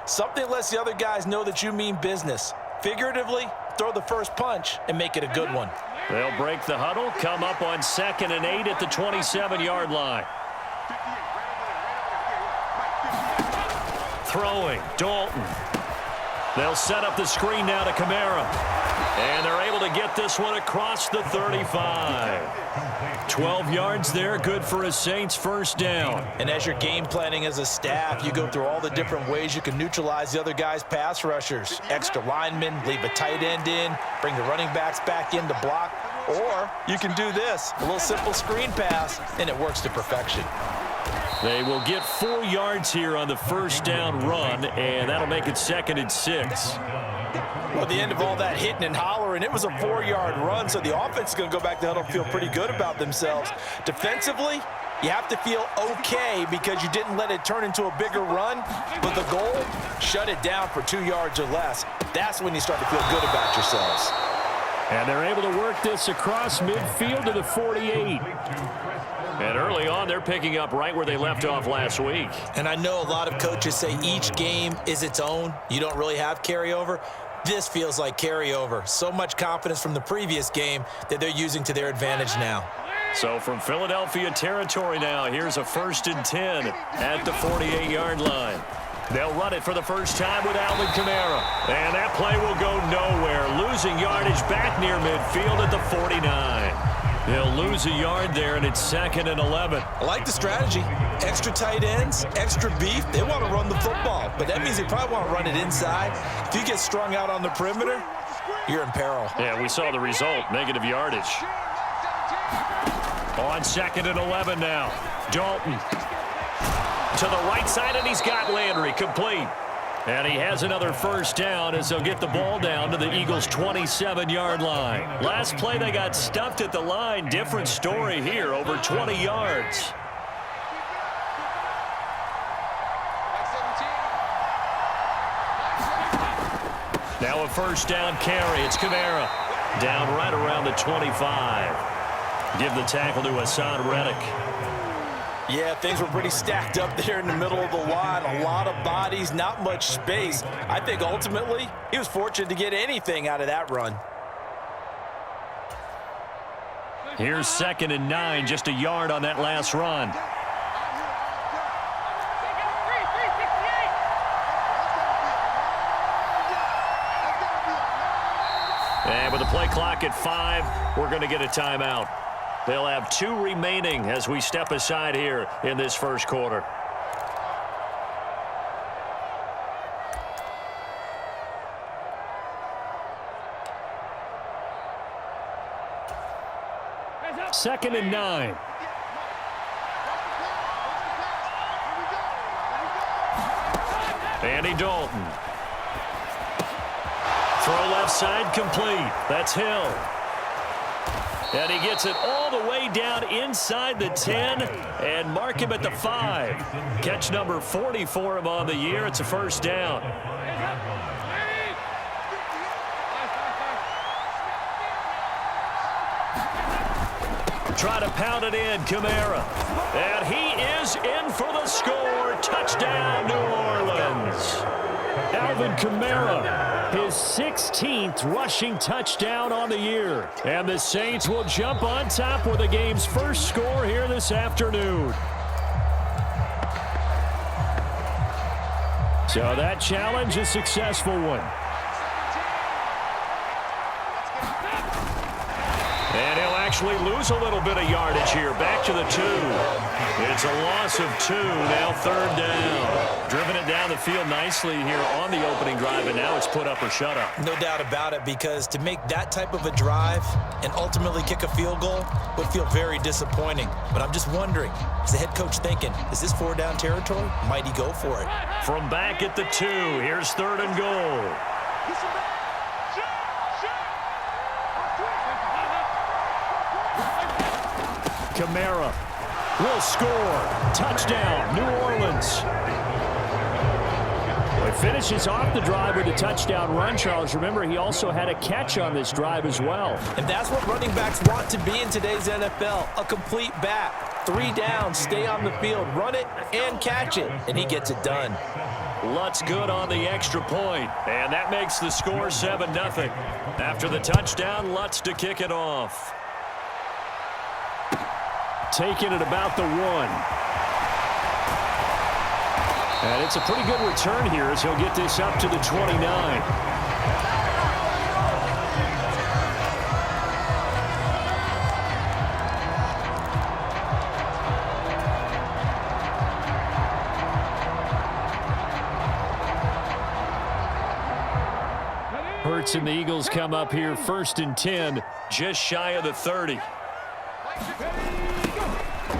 Something lets the other guys know that you mean business. Figuratively, throw the first punch and make it a good one. They'll break the huddle, come up on 2nd and 8 at the 27-yard line. Throwing, Dalton. They'll set up the screen now to Kamara. And they're able to get this one across the 35. 12 yards there, good for a Saints first down. And as you're game planning as a staff, you go through all the different ways you can neutralize the other guy's pass rushers. Extra linemen, leave a tight end in, bring the running backs back in to block. Or you can do this, a little simple screen pass, and it works to perfection. They will get 4 yards here on the first down run, and that'll make it 2nd and 6. Well, at the end of all that hitting and hollering, it was a 4-yard run, so the offense is going to go back to huddle and feel pretty good about themselves. Defensively, you have to feel okay because you didn't let it turn into a bigger run, but the goal, shut it down for 2 yards or less. That's when you start to feel good about yourselves. And they're able to work this across midfield to the 48. And early on, they're picking up right where they left off last week. And I know a lot of coaches say each game is its own. You don't really have carryover. This feels like carryover. So much confidence from the previous game that they're using to their advantage now. So from Philadelphia territory now, here's a 1st and 10 at the 48-yard line. They'll run it for the first time with Alvin Kamara. And that play will go nowhere. Losing yardage back near midfield at the 49. They'll lose a yard there, and it's 2nd and 11. I like the strategy. Extra tight ends, extra beef. They want to run the football, but that means they probably want to run it inside. If you get strung out on the perimeter, you're in peril. Yeah, we saw the result, negative yardage. On 2nd and 11 now. Dalton to the right side, and he's got Landry complete. And he has another first down as they'll get the ball down to the Eagles' 27-yard line. Last play, they got stuffed at the line. Different story here, over 20 yards. Now a first down carry. It's Kamara. Down right around the 25. Give the tackle to Hassan Reddick. Yeah, things were pretty stacked up there in the middle of the line. A lot of bodies, not much space. I think ultimately he was fortunate to get anything out of that run. Here's 2nd and 9, just a yard on that last run. And with the play clock at 5, we're going to get a timeout. They'll have 2 remaining as we step aside here in this first quarter. Second and 9. Andy Dalton. Throw left side complete. That's Hill. And he gets it all the way down inside the 10 and mark him at the 5. Catch number 40 for him on the year. It's a first down. Try to pound it in, Kamara. And he is in for the score. Touchdown, New Orleans. Alvin Kamara, his 16th rushing touchdown on the year. And the Saints will jump on top with the game's first score here this afternoon. So that challenge, a successful one. And he'll actually lose a little bit of yardage here. Back to the 2. It's a loss of 2. Now 3rd down. Driven it down the field nicely here on the opening drive, and now it's put up or shut up. No doubt about it, because to make that type of a drive and ultimately kick a field goal would feel very disappointing. But I'm just wondering, is the head coach thinking, is this 4-down territory? Might he go for it? From back at the 2, here's 3rd and goal. Kamara will score. Touchdown, New Orleans. Well, he finishes off the drive with a touchdown run, Charles. Remember, he also had a catch on this drive as well. And that's what running backs want to be in today's NFL, a complete back. 3 downs, stay on the field, run it, and catch it. And he gets it done. Lutt's good on the extra point, and that makes the score 7-0. After the touchdown, Lutt's to kick it off. Taking it about the 1. And it's a pretty good return here as he'll get this up to the 29. Hurts and the Eagles come up here 1st and 10, just shy of the 30.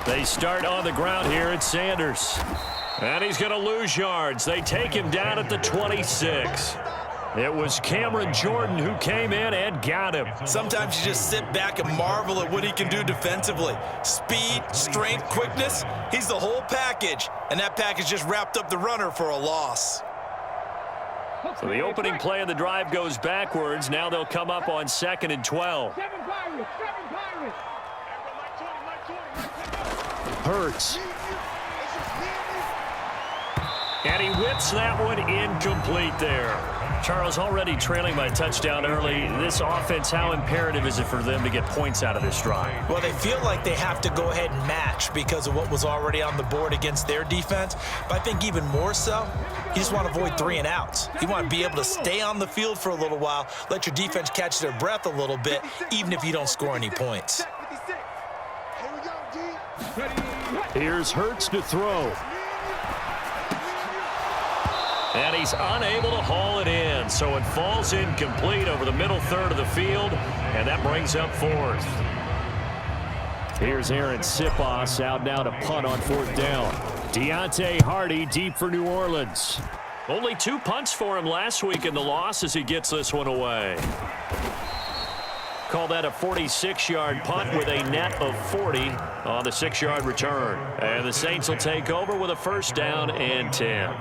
They start on the ground here at Sanders. And he's going to lose yards. They take him down at the 26. It was Cameron Jordan who came in and got him. Sometimes you just sit back and marvel at what he can do defensively. Speed, strength, quickness, he's the whole package. And that package just wrapped up the runner for a loss. So the opening play of the drive goes backwards. Now they'll come up on 2nd and 12. Hurts. And he whips that one incomplete there. Charles, already trailing by a touchdown early. This offense, how imperative is it for them to get points out of this drive? Well, they feel like they have to go ahead and match because of what was already on the board against their defense. But I think even more so, you just want to avoid 3 and outs. You want to be able to stay on the field for a little while, let your defense catch their breath a little bit, even if you don't score any points. Here's Hurts to throw. And he's unable to haul it in, so it falls incomplete over the middle third of the field, and that brings up 4th. Here's Aaron Sipos out now to punt on 4th down. Deontay Hardy deep for New Orleans. Only 2 punts for him last week in the loss as he gets this one away. Call that a 46-yard punt with a net of 40 on the 6-yard return. And the Saints will take over with a 1st down and 10.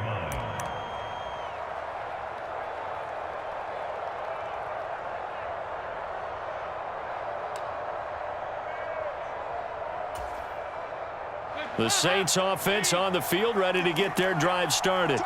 The Saints offense on the field, ready to get their drive started.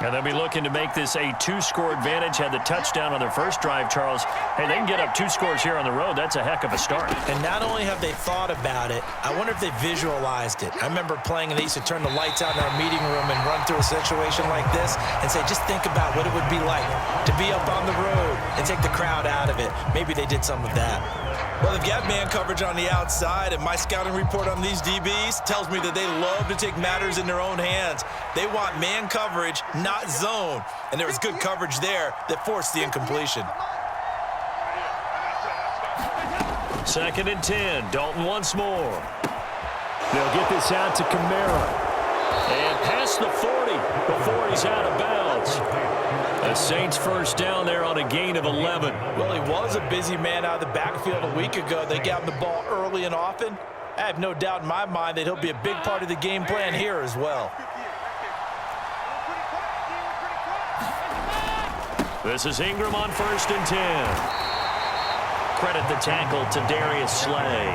And they'll be looking to make this a 2-score advantage. Had the touchdown on their first drive, Charles. Hey, they can get up 2 scores here on the road. That's a heck of a start. And not only have they thought about it, I wonder if they visualized it. I remember playing, and they used to turn the lights out in our meeting room and run through a situation like this and say, just think about what it would be like to be up on the road and take the crowd out of it. Maybe they did some of that. Well, they've got man coverage on the outside, and my scouting report on these DBs tells me that they love to take matters in their own hands. They want man coverage, not zone, and there was good coverage there that forced the incompletion. 2nd and 10. Dalton once more. They'll get this out to Kamara. And past the 40 before he's out of bounds. The Saints 1st down there on a gain of 11. Well, he was a busy man out of the backfield a week ago. They got him the ball early and often. I have no doubt in my mind that he'll be a big part of the game plan here as well. This is Ingram on 1st and 10. Credit the tackle to Darius Slay.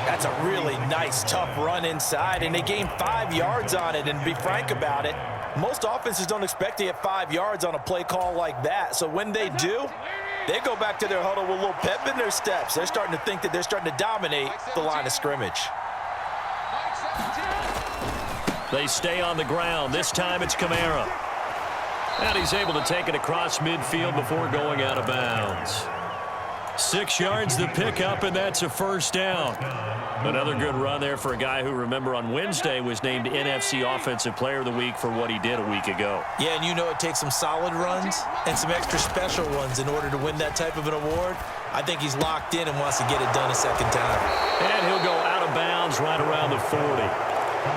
That's a really nice, tough run inside, and they gained 5 yards on it. And to be frank about it, most offenses don't expect to get 5 yards on a play call like that. So when they do, they go back to their huddle with a little pep in their steps. They're starting to think that they're starting to dominate the line of scrimmage. They stay on the ground. This time it's Kamara. And he's able to take it across midfield before going out of bounds. 6 yards to pick up, and that's a 1st down. Another good run there for a guy who, remember, on Wednesday was named NFC Offensive Player of the Week for what he did a week ago. Yeah, and you know it takes some solid runs and some extra special ones in order to win that type of an award. I think he's locked in and wants to get it done a second time. And he'll go out of bounds right around the 40.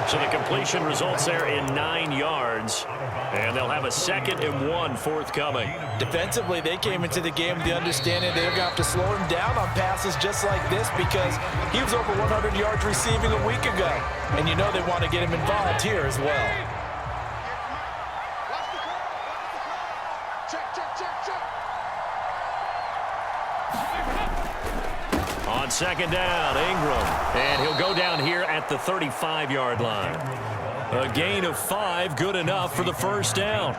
So the completion results there in 9 yards, and they'll have a 2nd and 1 forthcoming. Defensively, they came into the game with the understanding they're going to have to slow him down on passes just like this because he was over 100 yards receiving a week ago. And you know they want to get him involved here as well. On 2nd down, Ingram. And he'll go down here at the 35-yard line. A gain of 5, good enough for the first down.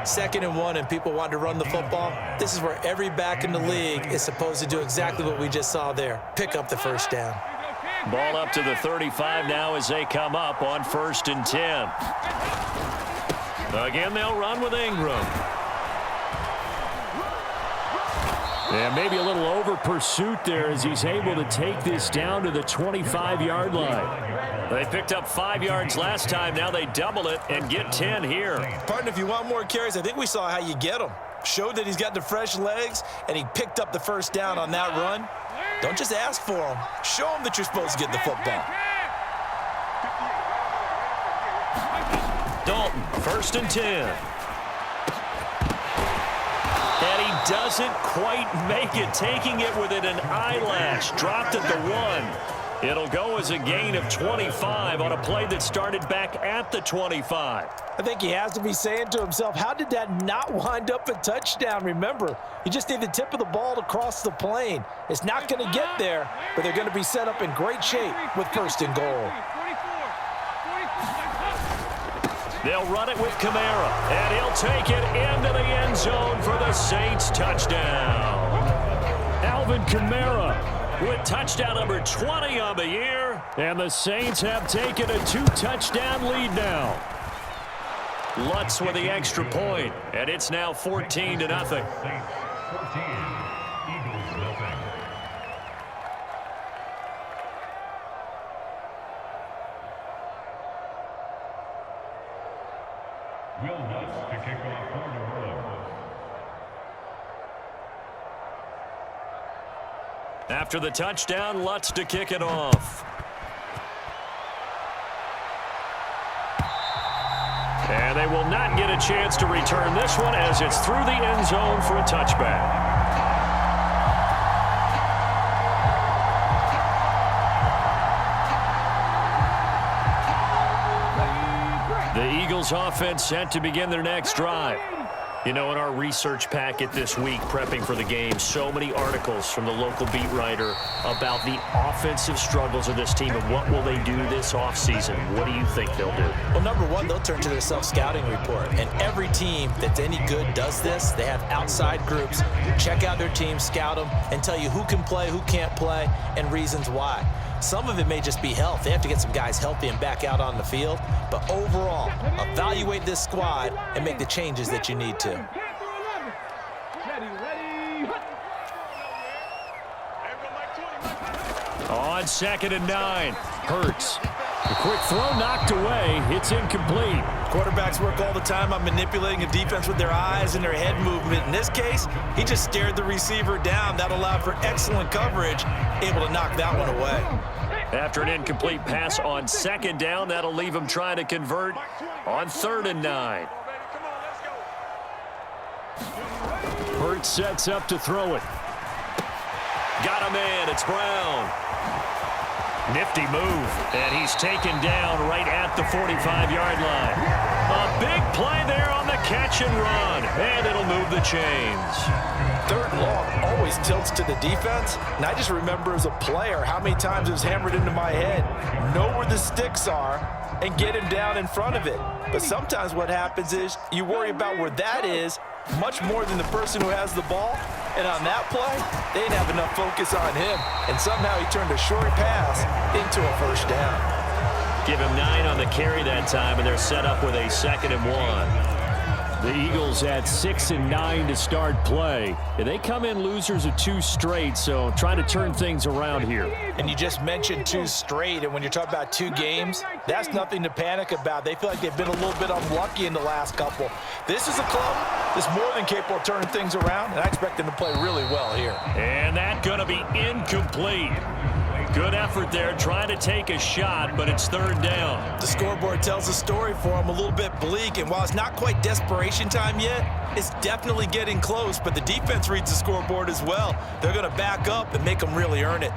2nd and 1 and people want to run the football. This is where every back in the league is supposed to do exactly what we just saw there. Pick up the first down. Ball up to the 35 now as they come up on 1st and 10. Again, they'll run with Ingram. And maybe a little over pursuit there as he's able to take this down to the 25-yard line. They picked up 5 yards last time. Now they double it and get 10 here. Partner, if you want more carries, I think we saw how you get them. Showed that he's got the fresh legs, and he picked up the first down on that run. Don't just ask for them. Show them that you're supposed to get the football. Dalton, 1st and 10. And he doesn't quite make it, taking it within an eyelash. Dropped at the 1. It'll go as a gain of 25 on a play that started back at the 25. I think he has to be saying to himself, how did that not wind up a touchdown? Remember, you just need the tip of the ball to cross the plane. It's not going to get there, but they're going to be set up in great shape with 1st and goal. They'll run it with Kamara, and he'll take it into the end zone for the Saints touchdown. Alvin Kamara with touchdown number 20 on the year, and the Saints have taken a 2-touchdown lead now. Lutz with the extra point, and it's now 14-0. Will Lutz to kick off for New Orleans. After the touchdown, Lutz to kick it off. And they will not get a chance to return this one as it's through the end zone for a touchback. The Eagles offense set to begin their next drive. You know, in our research packet this week, prepping for the game, so many articles from the local beat writer about the offensive struggles of this team and what will they do this offseason. What do you think they'll do? Well, number one, they'll turn to their self-scouting report. And every team that's any good does this. They have outside groups. Check out their team, scout them, and tell you who can play, who can't play, and reasons why. Some of it may just be health. They have to get some guys healthy and back out on the field. But overall, evaluate this squad and make the changes that you need to. On 2nd and 9, Hurts. The quick throw knocked away. It's incomplete. Quarterbacks work all the time on manipulating a defense with their eyes and their head movement. In this case, he just stared the receiver down. That allowed for excellent coverage, able to knock that one away. After an incomplete pass on 2nd down, that'll leave him trying to convert on 3rd and 9. Hurts sets up to throw it. Got him in. It's Brown. Nifty move, and he's taken down right at the 45-yard line. A big play there on the catch and run, and it'll move the chains. 3rd and long always tilts to the defense, and I just remember as a player how many times it was hammered into my head. Know where the sticks are and get him down in front of it. But sometimes what happens is you worry about where that is much more than the person who has the ball. And on that play, they didn't have enough focus on him. And somehow he turned a short pass into a 1st down. Give him 9 on the carry that time, and they're set up with a 2nd and 1. The Eagles had 6 and 9 to start play. And they come in losers of 2 straight, so trying to turn things around here. And you just mentioned 2 straight, and when you're talking about 2 games, that's nothing to panic about. They feel like they've been a little bit unlucky in the last couple. This is a club that's more than capable of turning things around, and I expect them to play really well here. And that's going to be incomplete. Good effort there, trying to take a shot, but it's 3rd down. The scoreboard tells a story for them, a little bit bleak, and while it's not quite desperation time yet, it's definitely getting close, but the defense reads the scoreboard as well. They're going to back up and make them really earn it.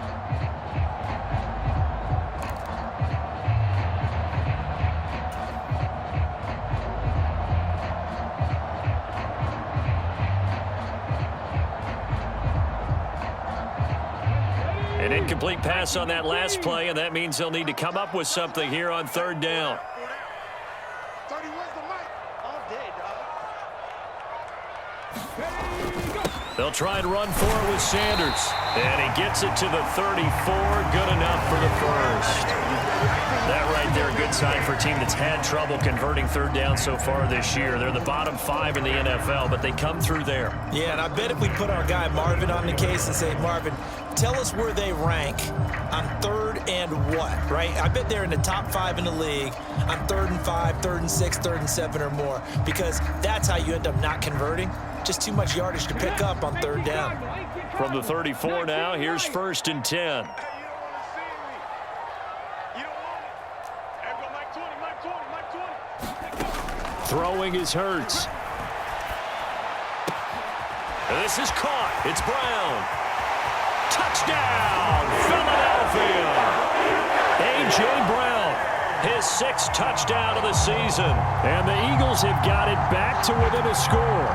An incomplete pass on that last play, and that means they'll need to come up with something here on 3rd down. They'll try and run for it with Sanders. And he gets it to the 34. Good enough for the first. That right there, a good sign for a team that's had trouble converting third down so far this year. They're the bottom 5 in the NFL, but they come through there. Yeah, and I bet if we put our guy Marvin on the case and say, Marvin, tell us where they rank on third and what, right? I bet they're in the top 5 in the league on 3rd and 5, 3rd and 6, 3rd and 7 or more, because that's how you end up not converting. Just too much yardage to pick up on third down. From the 34 now, here's 1st and 10. Throwing is Hurts. This is caught. It's Brown. Touchdown, Philadelphia. A.J. Brown, his 6th touchdown of the season. And the Eagles have got it back to within a score.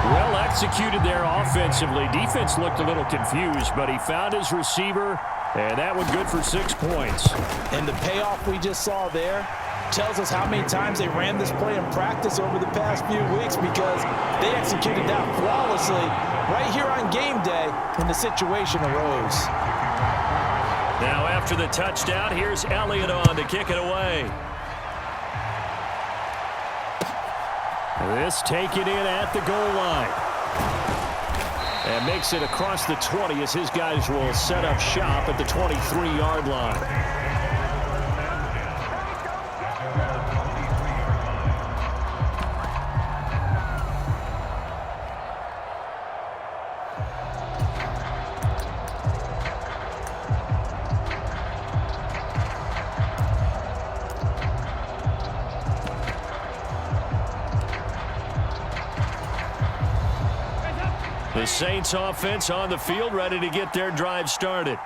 Well executed there offensively. Defense looked a little confused, but he found his receiver, and that one good for 6 points. And the payoff we just saw there tells us how many times they ran this play in practice over the past few weeks, because they executed that flawlessly right here on game day when the situation arose. Now after the touchdown, here's Elliott on to kick it away. This taken in at the goal line. And makes it across the 20 as his guys will set up shop at the 23-yard line. The Saints offense on the field, ready to get their drive started.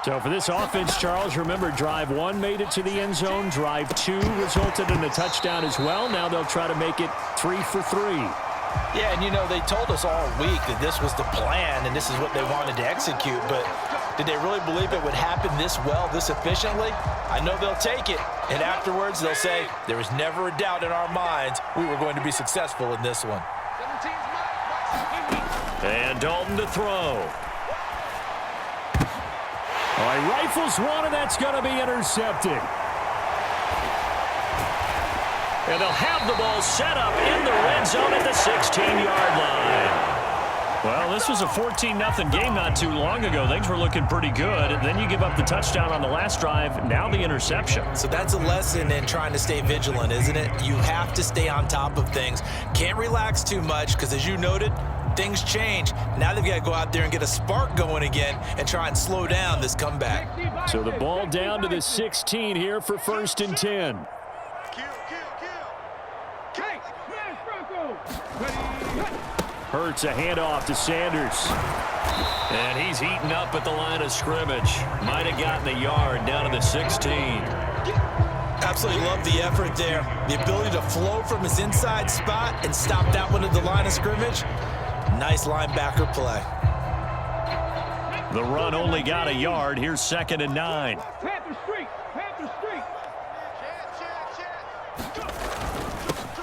So for this offense, Charles, remember, drive 1 made it to the end zone. Drive 2 resulted in a touchdown as well. Now they'll try to make it 3 for 3. Yeah, and you know, they told us all week that this was the plan and this is what they wanted to execute, but did they really believe it would happen this well, this efficiently? I know they'll take it, and afterwards they'll say, there was never a doubt in our minds we were going to be successful in this one. And Dalton to throw. All right, rifles one, and that's going to be intercepted. And they'll have the ball set up in the red zone at the 16-yard line. Well, this was a 14-0 game not too long ago. Things were looking pretty good. And then you give up the touchdown on the last drive. Now the interception. So that's a lesson in trying to stay vigilant, isn't it? You have to stay on top of things. Can't relax too much because, as you noted, things change. Now they've got to go out there and get a spark going again and try and slow down this comeback. So the ball down to the 16 here for 1st and 10. Hurts a handoff to Sanders. And he's eaten up at the line of scrimmage. Might have gotten a yard down to the 16. Absolutely love the effort there. The ability to flow from his inside spot and stop that one at the line of scrimmage. Nice linebacker play. The run only got a yard. Here's 2nd and 9.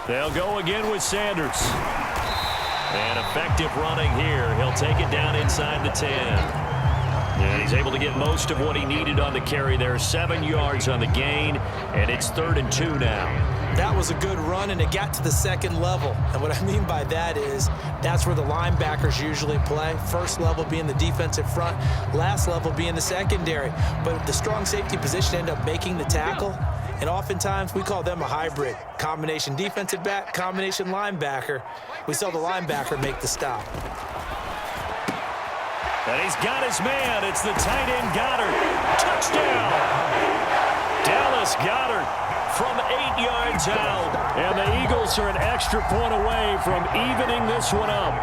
They'll go again with Sanders. And effective running here. He'll take it down inside the 10. And he's able to get most of what he needed on the carry there. 7 yards on the gain, and it's 3rd and 2 now. That was a good run, and it got to the 2nd level. And what I mean by that is that's where the linebackers usually play. First level being the defensive front, last level being the secondary. But the strong safety position ended up making the tackle. And oftentimes we call them a hybrid. Combination defensive back, combination linebacker. We saw the linebacker make the stop. And he's got his man. It's the tight end Goddard. Touchdown! Dallas Goddard from 8 yards out. And the Eagles are an extra point away from evening this one up.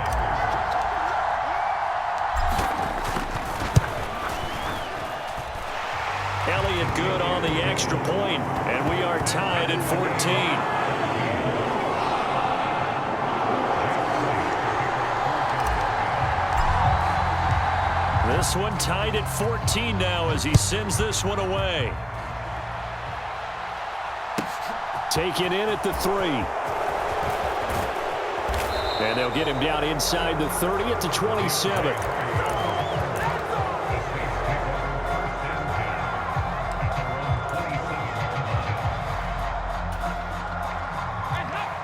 Elliott good on the extra point, and we are tied at 14. This one tied at 14 now as he sends this one away. Taken in at the 3. And they'll get him down inside the 30 at the 27.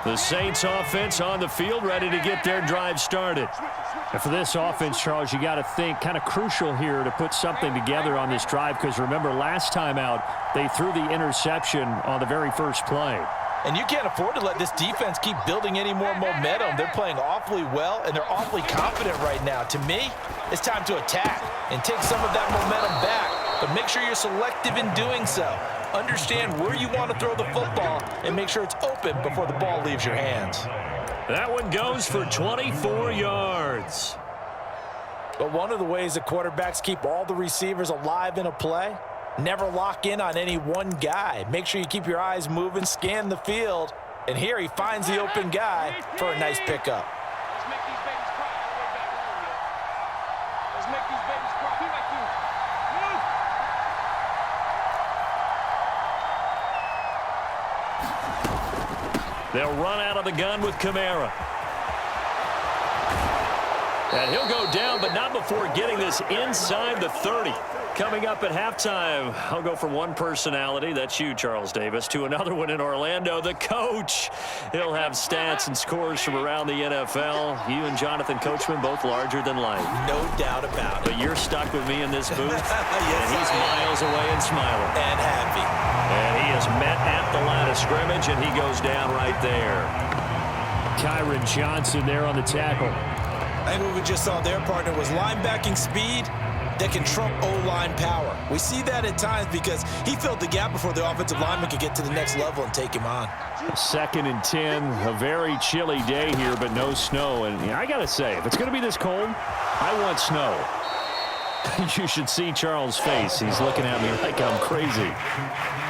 The Saints offense on the field, ready to get their drive started. And for this offense, Charles, you got to think kind of crucial here to put something together on this drive, because remember last time out they threw the interception on the very first play. And you can't afford to let this defense keep building any more momentum. They're playing awfully well, and they're awfully confident right now. To me, it's time to attack and take some of that momentum back, but make sure you're selective in doing so. Understand where you want to throw the football and make sure it's open before the ball leaves your hands. That one goes for 24 yards. But one of the ways that quarterbacks keep all the receivers alive in a play, never lock in on any one guy. Make sure you keep your eyes moving, scan the field, and here he finds the open guy for a nice pickup. Let's make these babies cry all the way back home, yo. Let's make these babies cry. Be like you. Move. They'll run out of the gun with Kamara. And he'll go down, but not before getting this inside the 30. Coming up at halftime, I'll go from one personality, that's you, Charles Davis, to another one in Orlando, the coach. He'll have stats and scores from around the NFL. You and Jonathan Coachman, both larger than life. No doubt about it. But you're stuck with me in this booth, Yes, and he's miles away and smiling. And happy. And he is met at the line of scrimmage, and he goes down right there. Kyron Johnson there on the tackle. I think what we just saw there, partner, was linebacking speed that can trump O-line power. We see that at times because he filled the gap before the offensive lineman could get to the next level and take him on. 2nd and 10, a very chilly day here, but no snow. And I got to say, if it's going to be this cold, I want snow. You should see Charles' face. He's looking at me like I'm crazy.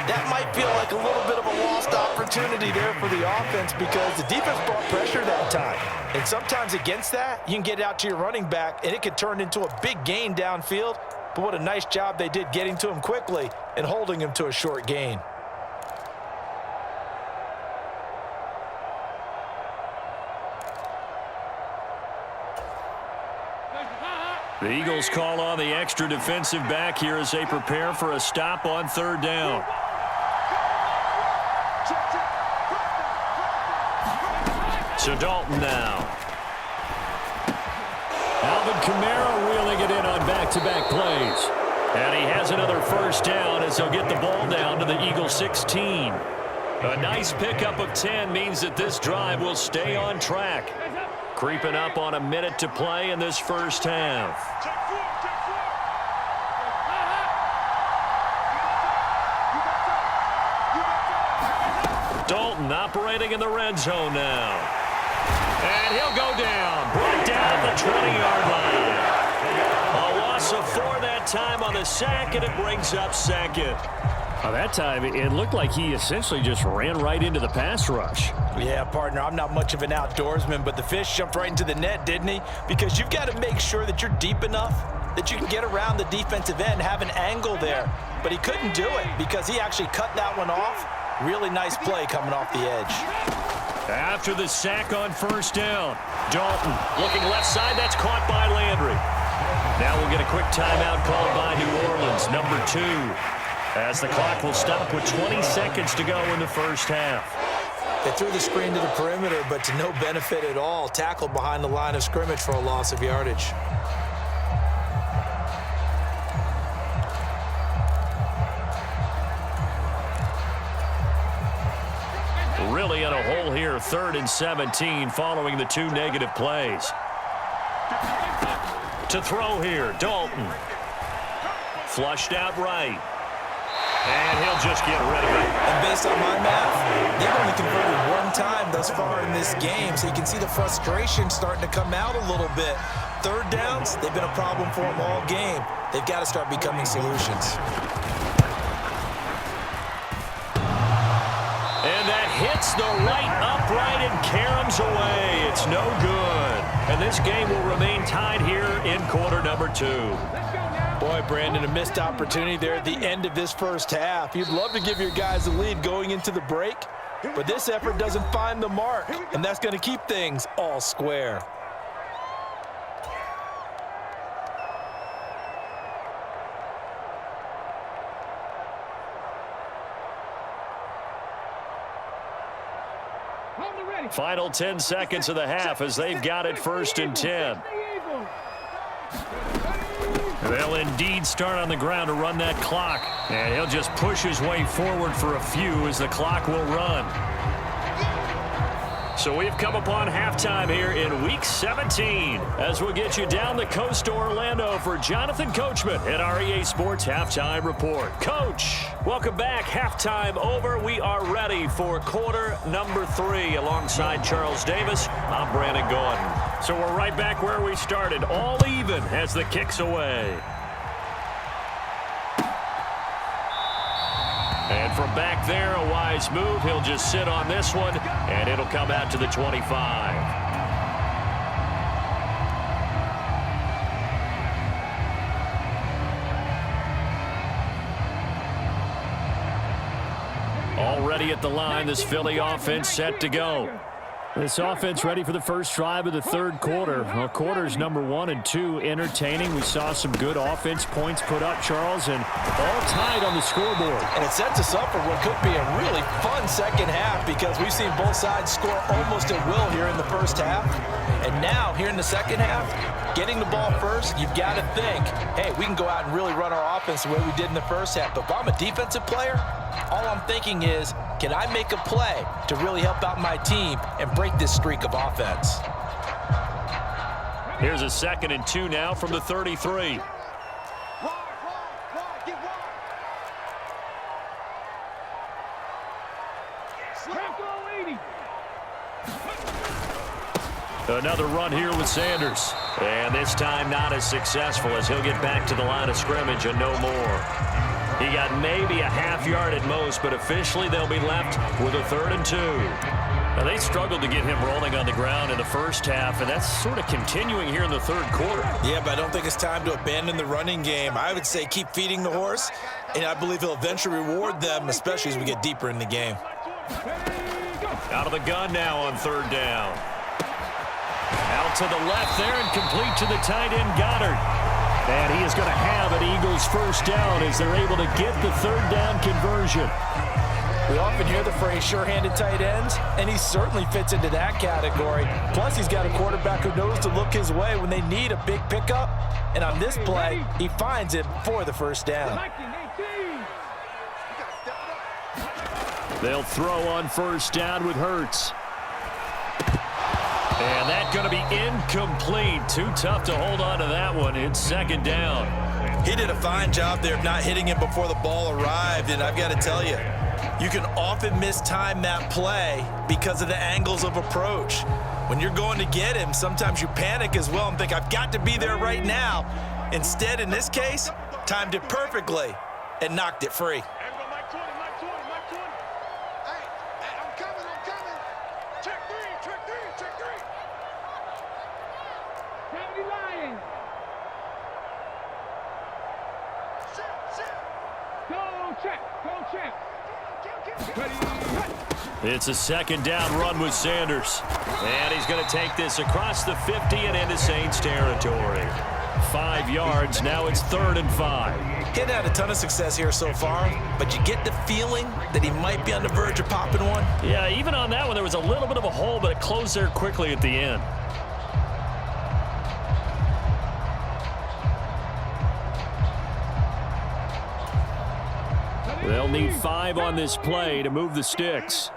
That might feel like a little bit of a lost opportunity there for the offense because the defense brought pressure that time. And sometimes against that, you can get out to your running back, and it could turn into a big gain downfield. But what a nice job they did getting to him quickly and holding him to a short gain. The Eagles call on the extra defensive back here as they prepare for a stop on 3rd down. So Dalton now. Alvin Kamara reeling it in on back-to-back plays. And he has another 1st down as they'll get the ball down to the Eagles 16. A nice pickup of 10 means that this drive will stay on track. Creeping up on a minute to play in this first half. Dalton operating in the red zone now. And he'll go down. Brought down at the 20-yard line. A loss of 4 that time on the sack, and it brings up 2nd. Well, that time, it looked like he essentially just ran right into the pass rush. Yeah, partner, I'm not much of an outdoorsman, but the fish jumped right into the net, didn't he? Because you've got to make sure that you're deep enough that you can get around the defensive end, have an angle there. But he couldn't do it because he actually cut that one off. Really nice play coming off the edge. After the sack on 1st down, Dalton looking left side. That's caught by Landry. Now we'll get a quick timeout called by New Orleans, number 2. As the clock will stop with 20 seconds to go in the first half. They threw the screen to the perimeter, but to no benefit at all. Tackled behind the line of scrimmage for a loss of yardage. Really in a hole here, 3rd and 17 following the 2 negative plays. To throw here, Dalton. Flushed out right. And he'll just get rid of it. And based on my math, they've only converted 1 time thus far in this game, so you can see the frustration starting to come out a little bit. 3rd downs, they've been a problem for them all game. They've got to start becoming solutions. And that hits the right upright and caroms away. It's no good. And this game will remain tied here in quarter number 2. Boy, Brandon, a missed opportunity there at the end of this first half. You'd love to give your guys the lead going into the break, but this effort doesn't find the mark, and that's going to keep things all square. Final 10 seconds of the half as they've got it 1st and 10. They'll indeed start on the ground to run that clock. And he'll just push his way forward for a few as the clock will run. So we've come upon halftime here in Week 17 as we'll get you down the coast to Orlando for Jonathan Coachman at our EA Sports Halftime Report. Coach, welcome back. Halftime over. We are ready for quarter number 3 alongside Charles Davis. I'm Brandon Gordon. So we're right back where we started, all even as the kick's away. And from back there, a wise move. He'll just sit on this one, and it'll come out to the 25. Already at the line, this Philly offense set to go. This offense ready for the first drive of the third quarter. Well, quarters number 1 and 2 entertaining. We saw some good offense points put up, Charles, and all tied on the scoreboard. And it sets us up for what could be a really fun second half because we've seen both sides score almost at will here in the first half. And now, here in the second half, getting the ball first, you've got to think, hey, we can go out and really run our offense the way we did in the first half. But if I'm a defensive player, all I'm thinking is, can I make a play to really help out my team and break this streak of offense? Here's a 2nd and 2 now from the 33. Another run here with Sanders. And this time not as successful as he'll get back to the line of scrimmage and no more. He got maybe a half yard at most, but officially they'll be left with a 3rd and 2. Now, they struggled to get him rolling on the ground in the first half, and that's sort of continuing here in the third quarter. Yeah, but I don't think it's time to abandon the running game. I would say keep feeding the horse, and I believe he'll eventually reward them, especially as we get deeper in the game. Out of the gun now on 3rd down. Out to the left there and complete to the tight end Goddard. And he is going to have an Eagles first down as they're able to get the 3rd down conversion. We often hear the phrase sure-handed tight ends, and he certainly fits into that category. Plus, he's got a quarterback who knows to look his way when they need a big pickup. And on this play, he finds it for the first down. They'll throw on 1st down with Hurts. And that's going to be incomplete. Too tough to hold on to that one. It's 2nd down. He did a fine job there of not hitting him before the ball arrived, and I've got to tell you, you can often mistime that play because of the angles of approach. When you're going to get him, sometimes you panic as well and think, I've got to be there right now. Instead, in this case, timed it perfectly and knocked it free. It's a 2nd down run with Sanders. And he's going to take this across the 50 and into Saints territory. 5 yards. Now it's 3rd and 5. He hadn't had a ton of success here so far, but you get the feeling that he might be on the verge of popping one. Yeah, even on that one, there was a little bit of a hole, but it closed there quickly at the end. They'll need 5 on this play to move the sticks.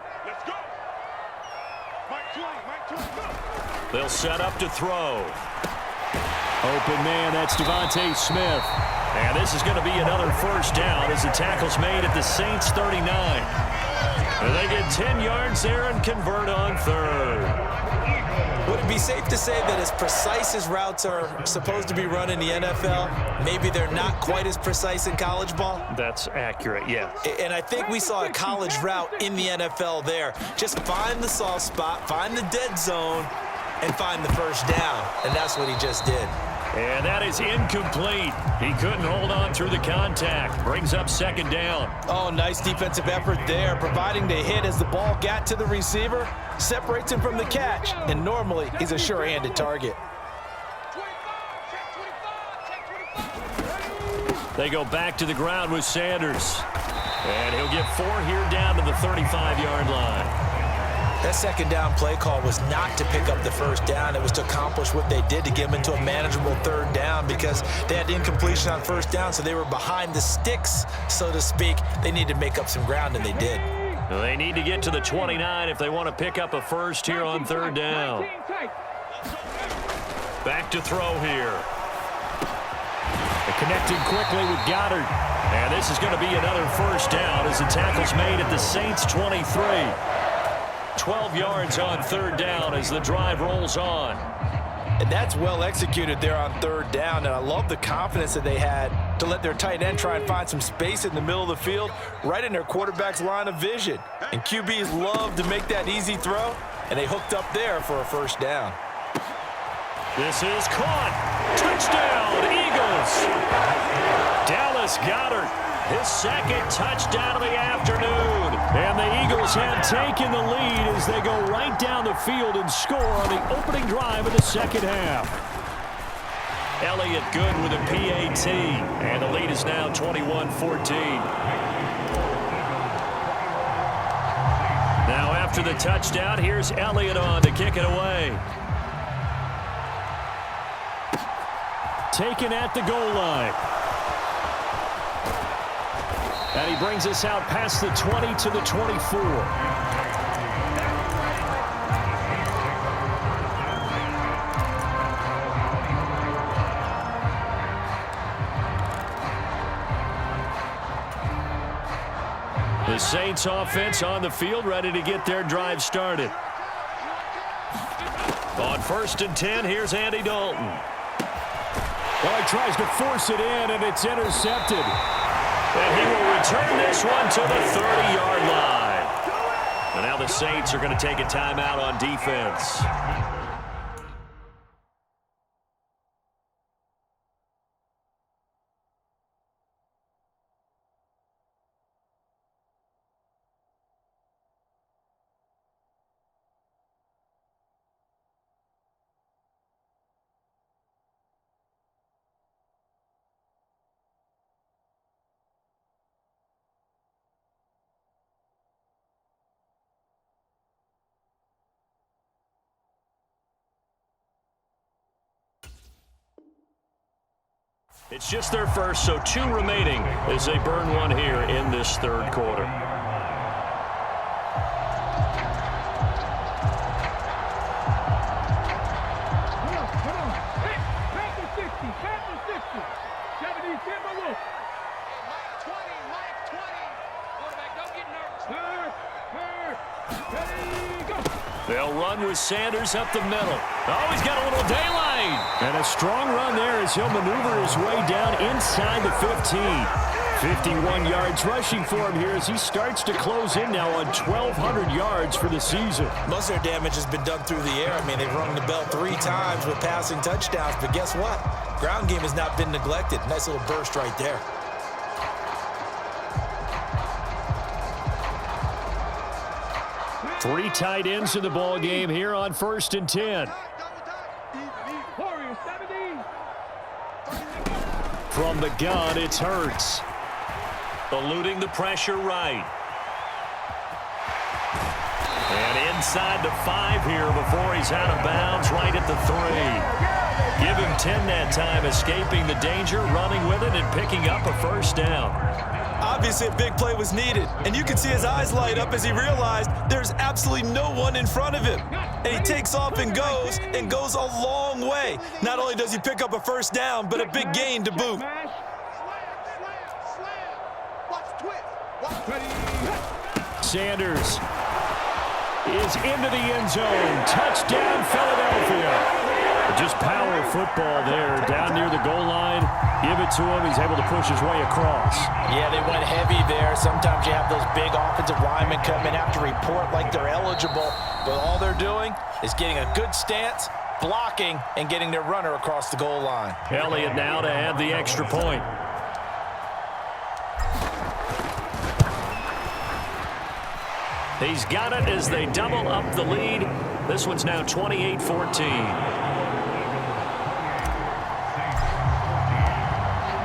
They'll set up to throw. Open man, that's Devontae Smith. And this is going to be another first down as the tackle's made at the Saints 39. And they get 10 yards there and convert on 3rd. Would it be safe to say that as precise as routes are supposed to be run in the NFL, maybe they're not quite as precise in college ball? That's accurate, yeah. And I think we saw a college route in the NFL there. Just find the soft spot, find the dead zone, and find the first down. And that's what he just did. And that is incomplete. He couldn't hold on through the contact. Brings up second down. Oh, nice defensive effort there, providing the hit as the ball got to the receiver, separates him from the catch, and normally he's a sure-handed target. They go back to the ground with Sanders. And he'll get 4 here down to the 35-yard line. That second down play call was not to pick up the first down. It was to accomplish what they did to get them into a manageable third down because they had incompletion on first down, so they were behind the sticks, so to speak. They needed to make up some ground, and they did. They need to get to the 29 if they want to pick up a first here on third down. Back to throw here. Connecting quickly with Goddard. And this is going to be another first down as the tackle's made at the Saints' 23. 12 yards on third down as the drive rolls on. And that's well executed there on third down, and I love the confidence that they had to let their tight end try and find some space in the middle of the field, right in their quarterback's line of vision. And QBs love to make that easy throw, and they hooked up there for a first down. This is caught. Touchdown, Eagles. Dallas Goedert, his second touchdown of the afternoon. And the Eagles have taken the lead as they go right down the field and score on the opening drive of the second half. Elliott good with a PAT, and the lead is now 21-14. Now after the touchdown, here's Elliott on to kick it away. Taken at the goal line. And he brings us out past the 20 to the 24. The Saints offense on the field, ready to get their drive started. On 1st and 10, here's Andy Dalton. Well, he tries to force it in, and it's intercepted. And he will return this one to the 30-yard line. And now the Saints are going to take a timeout on defense. It's just their first, so 2 remaining as they burn one here in this third quarter. They'll run with Sanders up the middle. Oh, he's got a little daylight. And a strong run there as he'll maneuver his way down inside the 15. 51 yards rushing for him here as he starts to close in now on 1,200 yards for the season. Most of their damage has been done through the air. I mean, they've rung the bell 3 times with passing touchdowns, but guess what? Ground game has not been neglected. Nice little burst right there. Three tight ends in the ball game here on 1st and 10. From the gun, it's Hurts. Eluding the pressure right. And inside the 5 here before he's out of bounds right at the 3. Give him 10 that time, escaping the danger, running with it, and picking up a first down. Obviously, a big play was needed, and you can see his eyes light up as he realized there's absolutely no one in front of him. And he takes off and goes a long way. Not only does he pick up a first down, but a big gain to boot. Sanders is into the end zone. Touchdown, Philadelphia. Just power football there down near the goal line. Give it to him. He's able to push his way across. Yeah, they went heavy there. Sometimes you have those big offensive linemen come in, have to report like they're eligible, but all they're doing is getting a good stance blocking and getting their runner across the goal line. Elliott now to add the extra point. He's got it as they double up the lead. This one's now 28-14.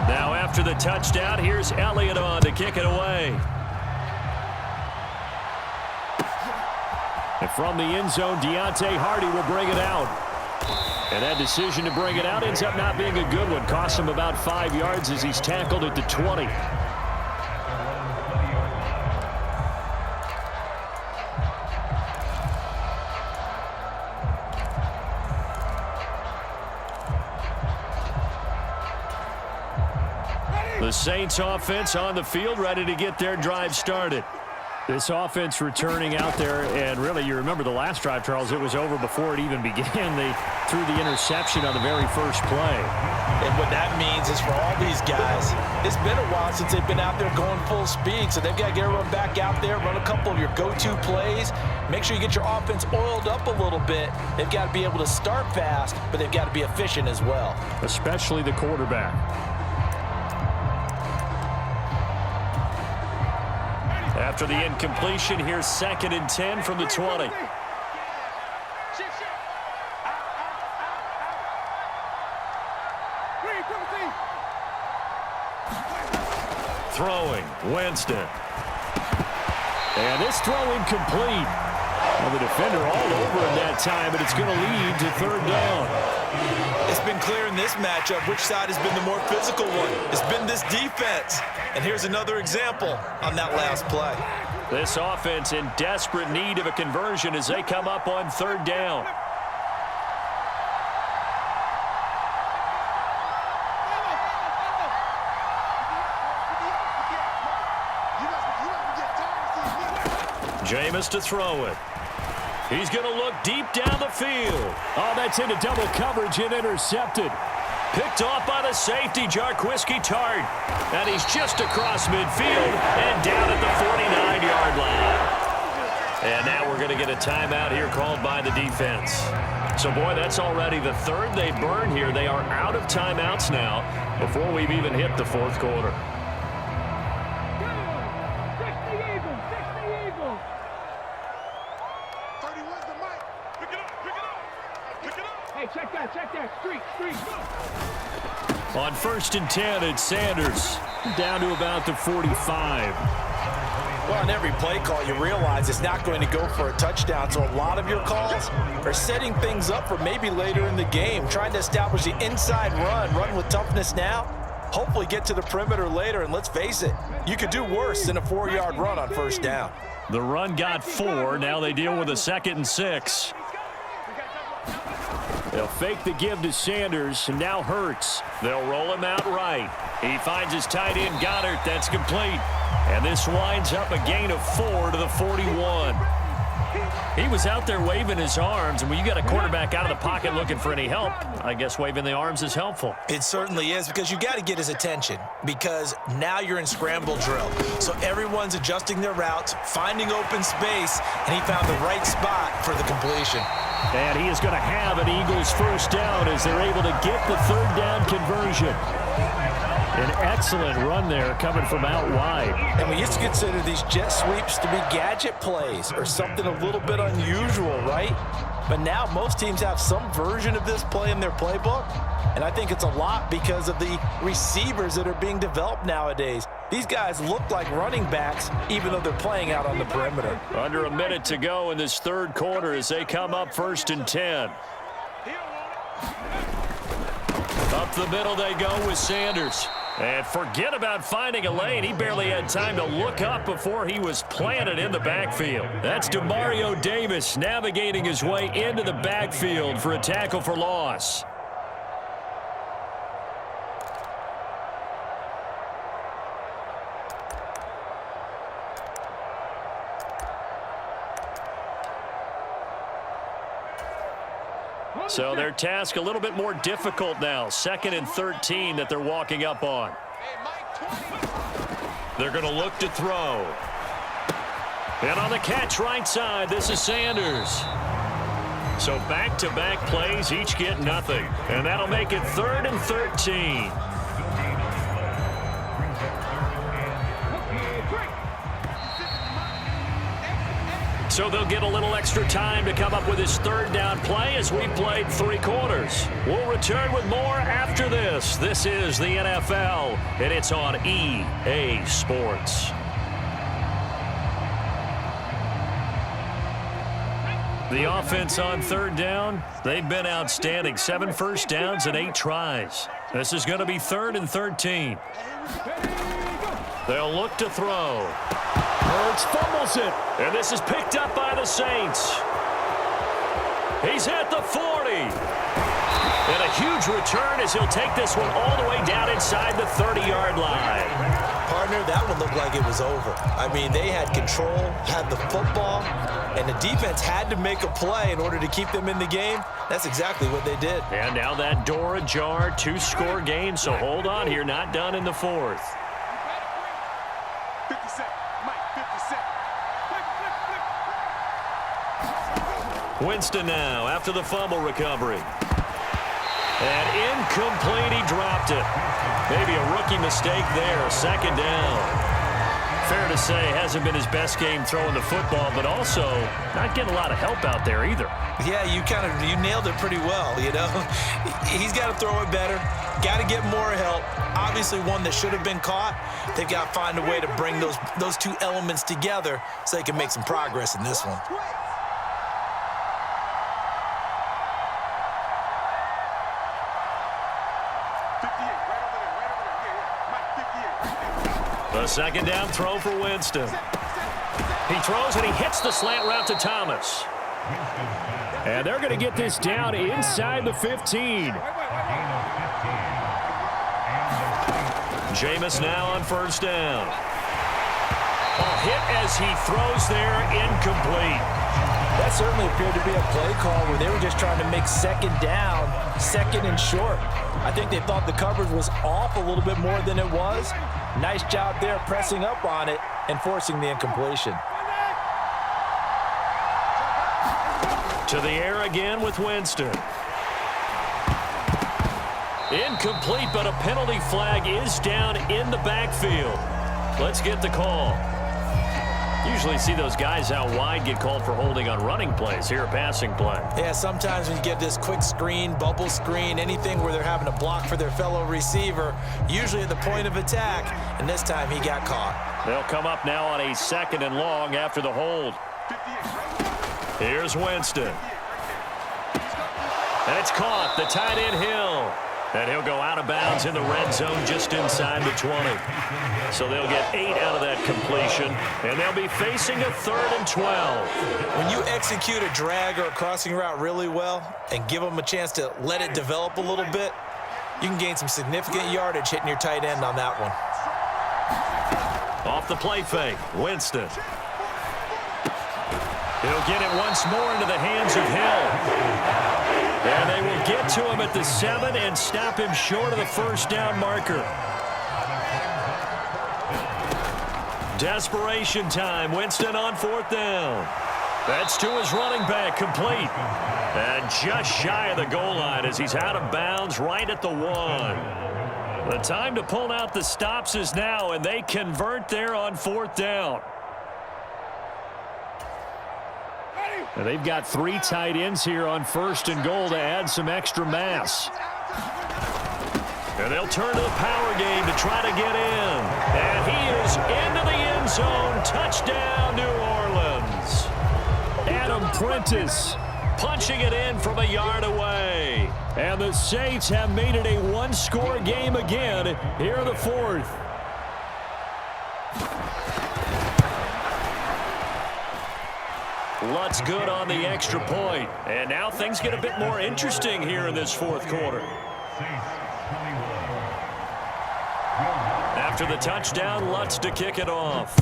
Now after the touchdown, here's Elliott on to kick it away. And from the end zone, Deontay Hardy will bring it out. And that decision to bring it out ends up not being a good one. Costs him about 5 yards as he's tackled at the 20. The Saints offense on the field, ready to get their drive started. This offense returning out there, and really, you remember the last drive, Charles, it was over before it even began. They threw the interception on the very first play. And what that means is for all these guys, it's been a while since they've been out there going full speed, so they've got to get everyone back out there, run a couple of your go-to plays, make sure you get your offense oiled up a little bit. They've got to be able to start fast, but they've got to be efficient as well. Especially the quarterback. After the incompletion, here's 2nd and 10 from the 20. Throwing, Winston. And this throw incomplete. Well, the defender all over him that time, but it's going to lead to 3rd down. It's been clear in this matchup which side has been the more physical one. It's been this defense. And here's another example on that last play. This offense in desperate need of a conversion as they come up on 3rd down. Jameis to throw it. He's going to look deep down the field. Oh, that's into double coverage and intercepted. Picked off by the safety, Jarquiski Tart. And he's just across midfield and down at the 49-yard line. And now we're going to get a timeout here called by the defense. So, boy, that's already the 3rd they burn here. They are out of timeouts now before we've even hit the 4th quarter. On 1st and 10, it's Sanders down to about the 45. Well, on every play call, you realize it's not going to go for a touchdown. So a lot of your calls are setting things up for maybe later in the game, trying to establish the inside run with toughness now, hopefully get to the perimeter later. And let's face it, you could do worse than a 4-yard run on 1st down. The run got 4. Now they deal with a 2nd and 6. They'll fake the give to Sanders, and now Hurts. They'll roll him out right. He finds his tight end, Goddard. That's complete. And this winds up a gain of 4 to the 41. He was out there waving his arms, and when you got a quarterback out of the pocket looking for any help, I guess waving the arms is helpful. It certainly is, because you got to get his attention, because now you're in scramble drill. So everyone's adjusting their routes, finding open space, and he found the right spot for the completion. And he is going to have an Eagles 1st down as they're able to get the 3rd down conversion. An excellent run there coming from out wide. And we used to consider these jet sweeps to be gadget plays or something a little bit unusual, right? But now most teams have some version of this play in their playbook. And I think it's a lot because of the receivers that are being developed nowadays. These guys look like running backs even though they're playing out on the perimeter. Under a minute to go in this 3rd quarter as they come up 1st and 10. Up the middle they go with Sanders. And forget about finding a lane. He barely had time to look up before he was planted in the backfield. That's Demario Davis navigating his way into the backfield for a tackle for loss. So their task a little bit more difficult now. 2nd and 13 that they're walking up on. They're going to look to throw. And on the catch right side, this is Sanders. So back-to-back plays, each get nothing. And that'll make it 3rd and 13. So they'll get a little extra time to come up with his 3rd down play as we played 3 quarters. We'll return with more after this. This is the NFL, and it's on EA Sports. The offense on 3rd down, they've been outstanding. 7 first downs and 8 tries. This is going to be 3rd and 13. They'll look to throw. Hurts fumbles it. And this is picked up by the Saints. He's at the 40. And a huge return as he'll take this one all the way down inside the 30-yard line. Partner, that one looked like it was over. I mean, they had control, had the football, and the defense had to make a play in order to keep them in the game. That's exactly what they did. And now that door ajar, 2-score game, so hold on here, not done in the 4th. 50 cent. Mike, 50 cent. Winston now after the fumble recovery. And incomplete, he dropped it. Maybe a rookie mistake there, 2nd down. Fair to say, hasn't been his best game throwing the football, but also not getting a lot of help out there either. Yeah, you nailed it pretty well, you know. He's got to throw it better, got to get more help. Obviously one that should have been caught. They've got to find a way to bring those 2 elements together so they can make some progress in this one. The 2nd down throw for Winston. He throws and he hits the slant route to Thomas. And they're going to get this down inside the 15. Jameis now on 1st down. A hit as he throws there, incomplete. That certainly appeared to be a play call where they were just trying to make 2nd down, 2nd and short. I think they thought the coverage was off a little bit more than it was. Nice job there pressing up on it and forcing the incompletion. To the air again with Winston. Incomplete, but a penalty flag is down in the backfield. Let's get the call. Usually see those guys out wide get called for holding on running plays. Here, a passing play. Yeah, sometimes when you get this quick screen, bubble screen, anything where they're having to block for their fellow receiver, usually at the point of attack, and this time he got caught. They'll come up now on a 2nd and long after the hold. Here's Winston. And it's caught, the tight end Hill. And he'll go out of bounds in the red zone just inside the 20. So they'll get 8 out of that completion, and they'll be facing a 3rd and 12. When you execute a drag or a crossing route really well and give them a chance to let it develop a little bit, you can gain some significant yardage hitting your tight end on that one. Off the play fake, Winston. He'll get it once more into the hands of Hill. And they will get to him at the 7 and stop him short of the 1st down marker. Desperation time. Winston on 4th down. That's to his running back, complete. And just shy of the goal line as he's out of bounds right at the 1. The time to pull out the stops is now, and they convert there on 4th down. And they've got 3 tight ends here on 1st and goal to add some extra mass. And they'll turn to the power game to try to get in. And he is into the end zone. Touchdown, New Orleans. Adam Prentice punching it in from a yard away. And the Saints have made it a 1-score game again here in the 4th. Lutz good on the extra point. And now things get a bit more interesting here in this 4th quarter. After the touchdown, Lutz to kick it off.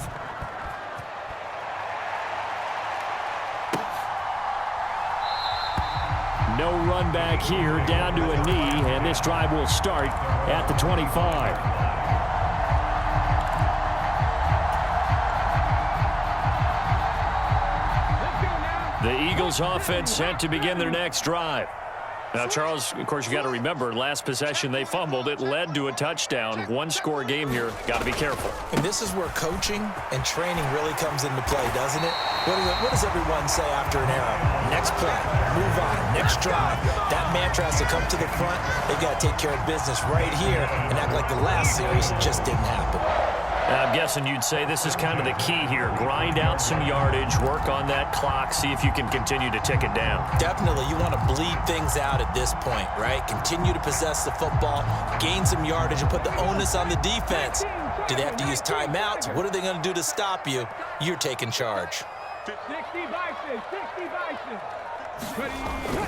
No run back here, down to a knee, and this drive will start at the 25. The Eagles offense set to begin their next drive. Now, Charles, of course, you got to remember, last possession they fumbled. It led to a touchdown. One-score game here. Got to be careful. And this is where coaching and training really comes into play, doesn't it? What does everyone say after an error? Next play, move on, next drive. That mantra has to come to the front. They've got to take care of business right here and act like the last series just didn't happen. I'm guessing you'd say this is kind of the key here. Grind out some yardage, work on that clock, see if you can continue to tick it down. Definitely. You want to bleed things out at this point, right? Continue to possess the football, gain some yardage, and put the onus on the defense. Do they have to use timeouts? What are they going to do to stop you? You're taking charge. 60 Bison, 60 Bison.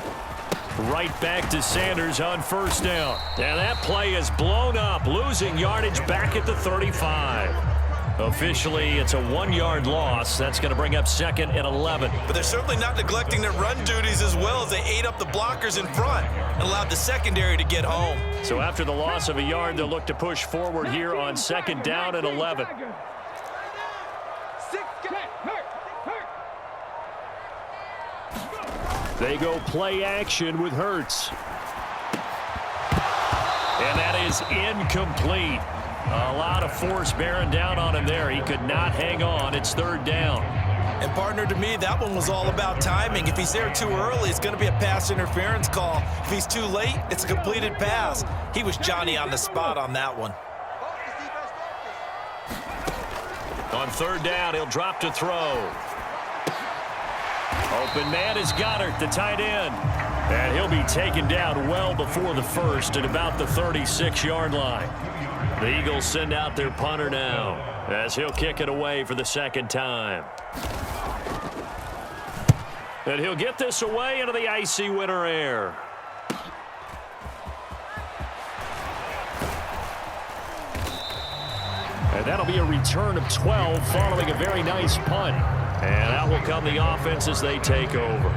Right back to Sanders on first down. And that play is blown up, losing yardage back at the 35. Officially, it's a 1-yard loss. That's going to bring up 2nd and 11. But they're certainly not neglecting their run duties as well as they ate up the blockers in front and allowed the secondary to get home. So after the loss of a yard, they'll look to push forward here on 2nd down and 11. They go play action with Hurts. And that is incomplete. A lot of force bearing down on him there. He could not hang on. It's 3rd down. And partner, to me, that one was all about timing. If he's there too early, it's going to be a pass interference call. If he's too late, it's a completed pass. He was Johnny on the spot on that one. On 3rd down, he'll drop to throw. Open man is Goddard, the tight end. And he'll be taken down well before the first at about the 36-yard line. The Eagles send out their punter now as he'll kick it away for the 2nd time. And he'll get this away into the icy winter air. And that'll be a return of 12 following a very nice punt. And out will come the offense as they take over.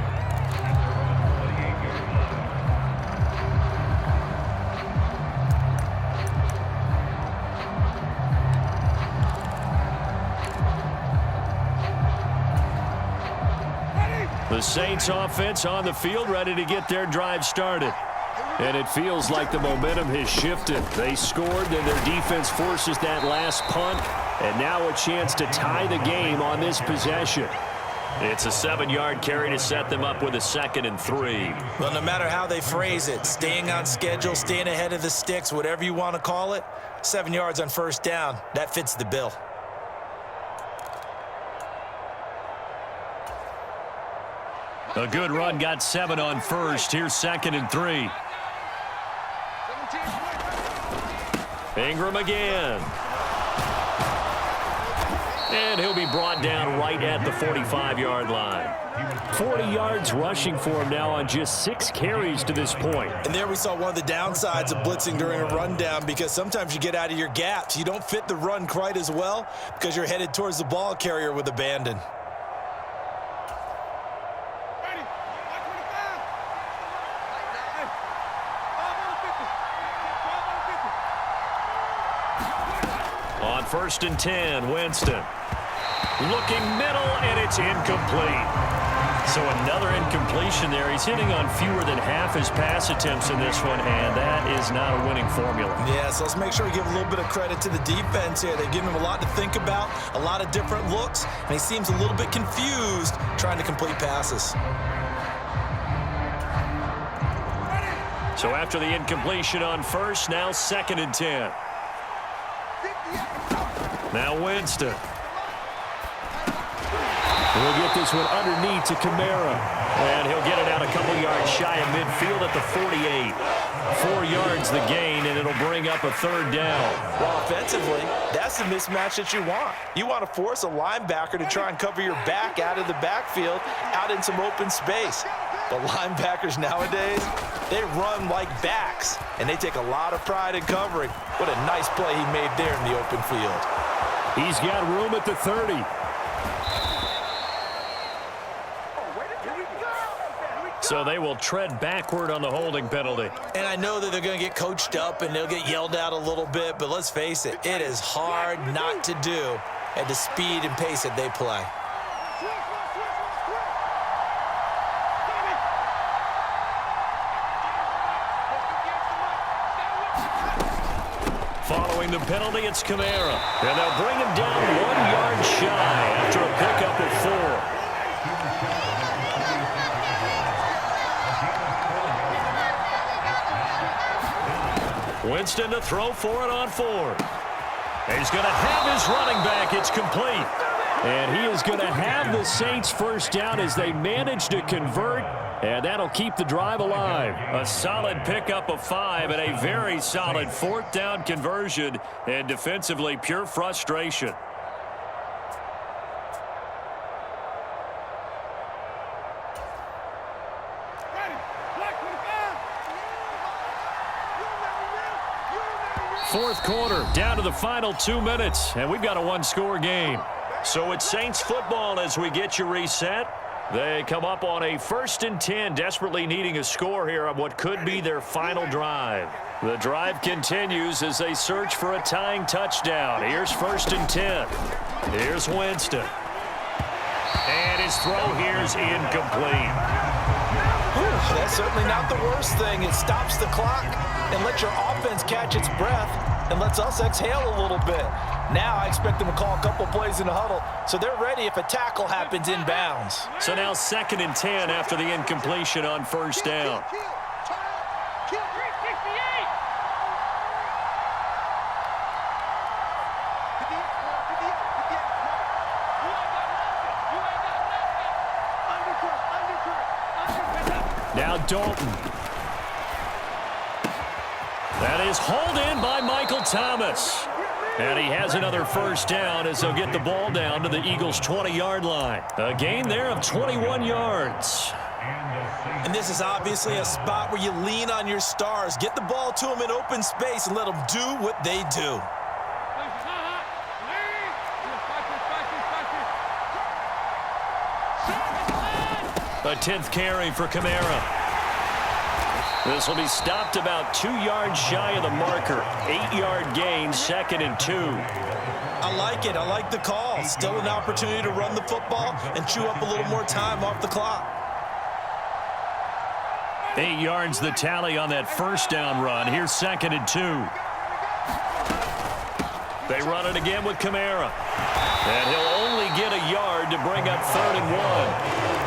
The Saints offense on the field, ready to get their drive started. And it feels like the momentum has shifted. They scored, then their defense forces that last punt. And now a chance to tie the game on this possession. It's a 7-yard carry to set them up with a 2nd and 3. Well, no matter how they phrase it, staying on schedule, staying ahead of the sticks, whatever you want to call it, 7 yards on first down, that fits the bill. A good run, got 7 on first. Here's 2nd and 3. Ingram again. And he'll be brought down right at the 45-yard line. 40 yards rushing for him now on just 6 carries to this point. And there we saw one of the downsides of blitzing during a rundown, because sometimes you get out of your gaps. You don't fit the run quite as well because you're headed towards the ball carrier with abandon. On 1st and 10, Winston. Looking middle, and it's incomplete. So another incompletion there. He's hitting on fewer than half his pass attempts in this one, and that is not a winning formula. Yeah, so let's make sure we give a little bit of credit to the defense here. They've given him a lot to think about, a lot of different looks, and he seems a little bit confused trying to complete passes. So after the incompletion on first, now 2nd and 10. Now Winston. We'll get this one underneath to Kamara. And he'll get it out a couple yards shy of midfield at the 48. 4 yards the gain, and it'll bring up a 3rd down. Well, offensively, that's the mismatch that you want. You want to force a linebacker to try and cover your back out of the backfield, out in some open space. The linebackers nowadays, they run like backs, and they take a lot of pride in covering. What a nice play he made there in the open field. He's got room at the 30. So they will tread backward on the holding penalty. And I know that they're going to get coached up and they'll get yelled at a little bit, but let's face it, it is hard not to do at the speed and pace that they play. Following the penalty, it's Kamara. And they'll bring him down 1 yard shy after a pickup of 4. Winston to throw for it on 4th. He's going to have his running back. It's complete. And he is going to have the Saints first down as they manage to convert. And that'll keep the drive alive. A solid pickup of 5 and a very solid 4th down conversion. And defensively, pure frustration. Fourth quarter, down to the final 2 minutes, and we've got a one-score game. So it's Saints football as we get you reset. They come up on a 1st and 10, desperately needing a score here on what could be their final drive. The drive continues as they search for a tying touchdown. Here's 1st and 10. Here's Winston. And his throw here's incomplete. That's certainly not the worst thing. It stops the clock and lets your offense catch its breath and lets us exhale a little bit. Now I expect them to call a couple plays in the huddle, so they're ready if a tackle happens inbounds. So now 2nd and 10 after the incompletion on 1st down. Now Dalton. That is hauled in by Michael Thomas. And he has another 1st down as they'll get the ball down to the Eagles' 20-yard line. A gain there of 21 yards. And this is obviously a spot where you lean on your stars. Get the ball to them in open space and let them do what they do. A 10th carry for Kamara. This will be stopped about 2 yards shy of the marker. 8-yard gain, 2nd and 2. I like it. I like the call. Still an opportunity to run the football and chew up a little more time off the clock. 8 yards the tally on that 1st down run. Here's 2nd and 2. They run it again with Kamara. And he'll only get a yard to bring up 3rd and 1.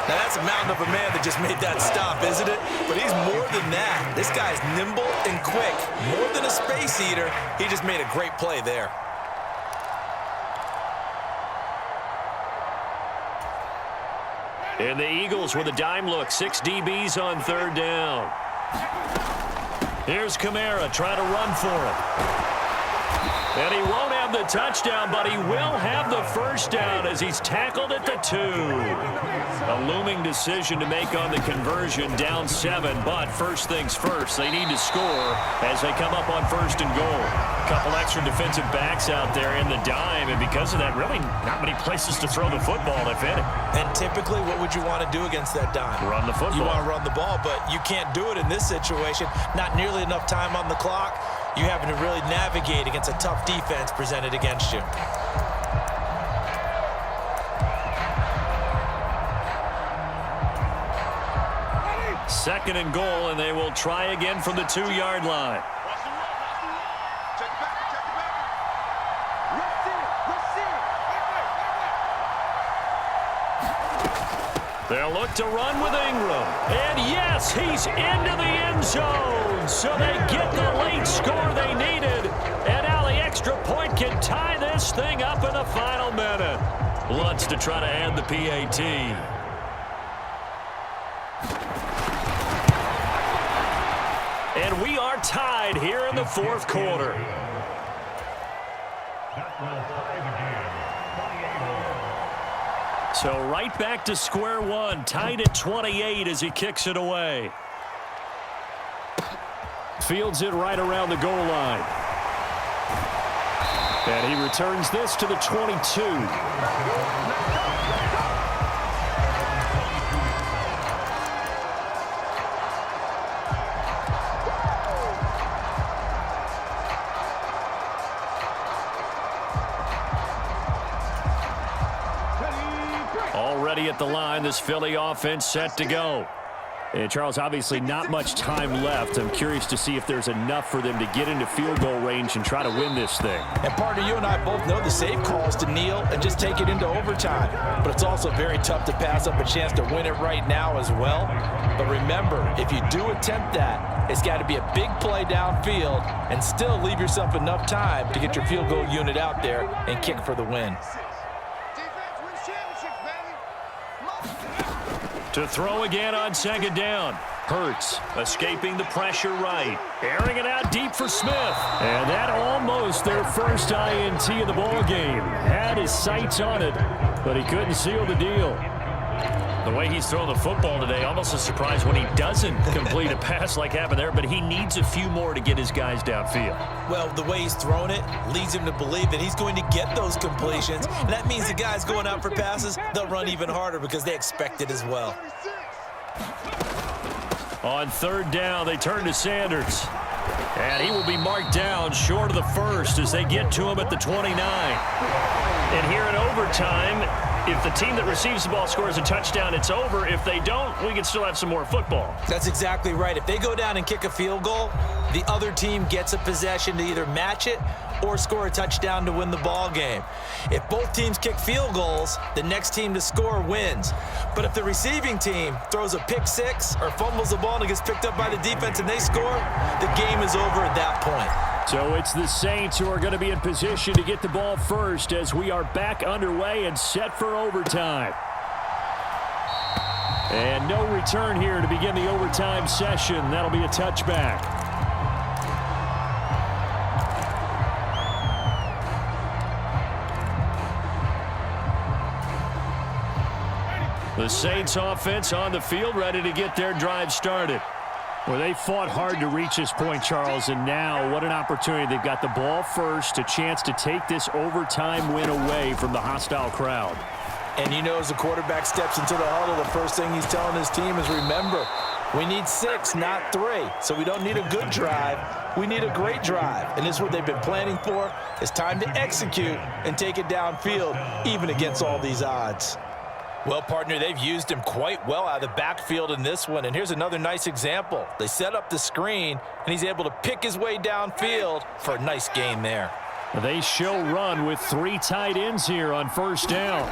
Now, that's a mountain of a man that just made that stop, isn't it? But he's more than that. This guy's nimble and quick. More than a space eater, he just made a great play there. And the Eagles with a dime look. 6 DBs on 3rd down. Here's Kamara trying to run for it. And he won't have the touchdown, but he will have the 1st down as he's tackled at the 2. A looming decision to make on the conversion, down 7, but first things first, they need to score as they come up on 1st and goal. A couple extra defensive backs out there in the dime, and because of that, really not many places to throw the football, if any. And typically, what would you want to do against that dime? Run the football. You want to run the ball, but you can't do it in this situation. Not nearly enough time on the clock. You having to really navigate against a tough defense presented against you. Second and goal, and they will try again from the 2-yard line. They'll look to run with Ingram. And yes, he's into the end zone. So they get the late score they needed. And now the extra point can tie this thing up in the final minute. Lutz to try to add the PAT. And we are tied here in the 4th quarter. So right back to square one, tied at 28 as he kicks it away. Fields it right around the goal line. And he returns this to the 22. Already at the line, this Philly offense set to go. And Charles, obviously not much time left. I'm curious to see if there's enough for them to get into field goal range and try to win this thing. And partner, you and I both know the safe call is to kneel and just take it into overtime. But it's also very tough to pass up a chance to win it right now as well. But remember, if you do attempt that, it's got to be a big play downfield and still leave yourself enough time to get your field goal unit out there and kick for the win. To throw again on second down. Hurts escaping the pressure right. Airing it out deep for Smith. And that almost their first INT of the ball game. Had his sights on it, but he couldn't seal the deal. The way he's throwing the football today, almost a surprise when he doesn't complete a pass like happened there, but he needs a few more to get his guys downfield. Well, the way he's thrown it leads him to believe that he's going to get those completions. And that means the guys going out for passes, they'll run even harder because they expect it as well. On third down, they turn to Sanders. And he will be marked down short of the first as they get to him at the 29. And here in overtime, if the team that receives the ball scores a touchdown, it's over. If they don't, we can still have some more football. That's exactly right. If they go down and kick a field goal, the other team gets a possession to either match it or score a touchdown to win the ball game. If both teams kick field goals, the next team to score wins. But if the receiving team throws a pick six or fumbles the ball and it gets picked up by the defense and they score, the game is over at that point. So it's the Saints who are going to be in position to get the ball first as we are back underway and set for overtime. And no return here to begin the overtime session. That'll be a touchback. The Saints offense on the field, ready to get their drive started. Well, they fought hard to reach this point, Charles, and now what an opportunity. They've got the ball first, a chance to take this overtime win away from the hostile crowd. And you know, as the quarterback steps into the huddle, the first thing he's telling his team is, remember, we need 6, not 3. So we don't need a good drive. We need a great drive. And this is what they've been planning for. It's time to execute and take it downfield, even against all these odds. Well, partner, they've used him quite well out of the backfield in this one. And here's another nice example. They set up the screen, and he's able to pick his way downfield for a nice gain there. They show run with 3 tight ends here on first down.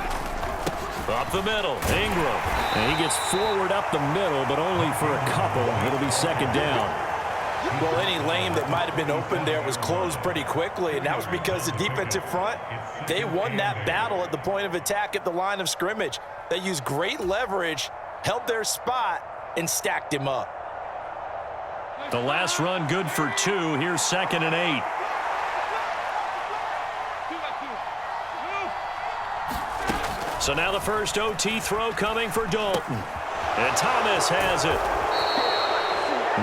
Up the middle, Ingram. And he gets forward up the middle, but only for a couple. It'll be second down. Well, any lane that might have been open there was closed pretty quickly, and that was because the defensive front, they won that battle at the point of attack at the line of scrimmage. They used great leverage, held their spot, and stacked him up. The last run good for 2. Here's 2nd and 8. So now the first OT throw coming for Dalton. And Thomas has it.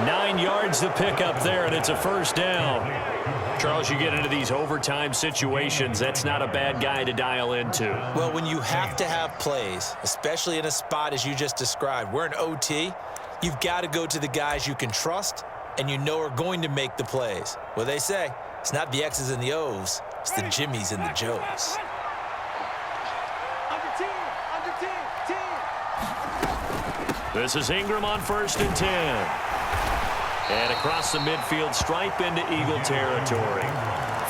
9 yards to pick up there, and it's a first down. Charles, you get into these overtime situations, that's not a bad guy to dial into. Well, when you have to have plays, especially in a spot as you just described, we're in OT, you've got to go to the guys you can trust and you know are going to make the plays. Well, they say it's not the X's and the O's, it's the Jimmys and the Joes. This is Ingram on 1st and 10. And across the midfield stripe into Eagle territory.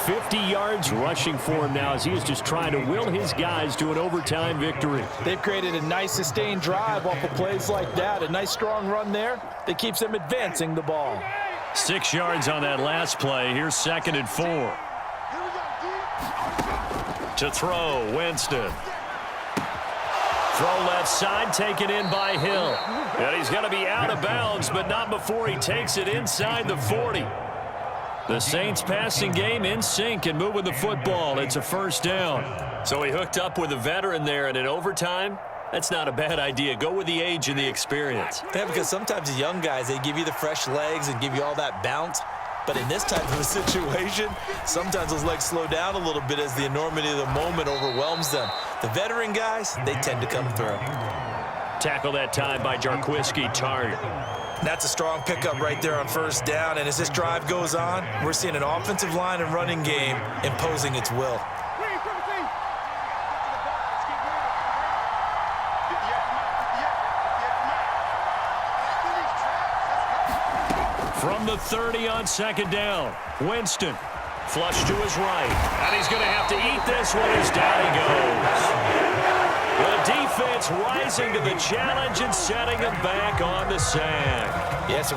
50 yards rushing for him now as he is just trying to will his guys to an overtime victory. They've created a nice sustained drive off of plays like that. A nice strong run there that keeps them advancing the ball. 6 yards on that last play. Here's 2nd and 4. To throw, Winston. Throw left side, taken in by Hill. And he's going to be out of bounds, but not before he takes it inside the 40. The Saints passing game in sync and moving the football. It's a first down. So he hooked up with a veteran there, and in overtime, that's not a bad idea. Go with the age and the experience. Yeah, because sometimes the young guys, they give you the fresh legs and give you all that bounce. But in this type of a situation, sometimes those legs slow down a little bit as the enormity of the moment overwhelms them. The veteran guys, they tend to come through. Tackle that time by Jarquiski Tart. That's a strong pickup right there on first down. And as this drive goes on, we're seeing an offensive line and running game imposing its will. From the 30 on second down, Winston. Flush to his right. And he's going to have to eat this one as down he goes. The defense rising to the challenge and setting him back on the sack. Yes.